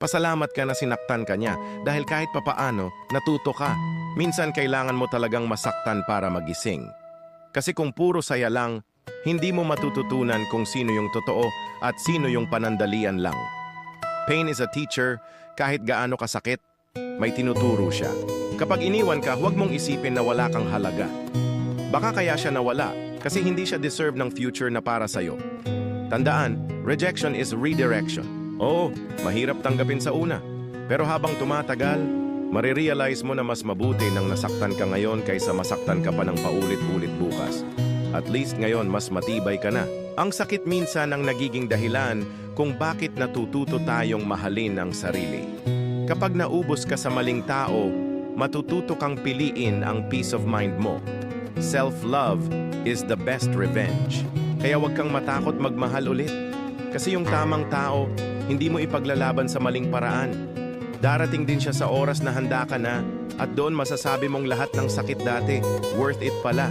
Pasalamat ka na sinaktan ka niya dahil kahit papaano, natuto ka. Minsan kailangan mo talagang masaktan para magising. Kasi kung puro saya lang, hindi mo matututunan kung sino yung totoo at sino yung panandalian lang. Pain is a teacher, kahit gaano kasakit, may tinuturo siya. Kapag iniwan ka, huwag mong isipin na wala kang halaga. Baka kaya siya nawala kasi hindi siya deserve ng future na para sa'yo. Tandaan, rejection is redirection. Oo, mahirap tanggapin sa una. Pero habang tumatagal, marirealize mo na mas mabuti nang nasaktan ka ngayon kaysa masaktan ka pa ng paulit-ulit bukas. At least ngayon mas matibay ka na. Ang sakit minsan ang nagiging dahilan kung bakit natututo tayong mahalin ang sarili. Kapag naubos ka sa maling tao, matututo kang piliin ang peace of mind mo. Self-love is the best revenge. Kaya huwag kang matakot magmahal ulit. Kasi yung tamang tao, hindi mo ipaglalaban sa maling paraan. Darating din siya sa oras na handa ka na at doon masasabi mong lahat ng sakit dati, worth it pala.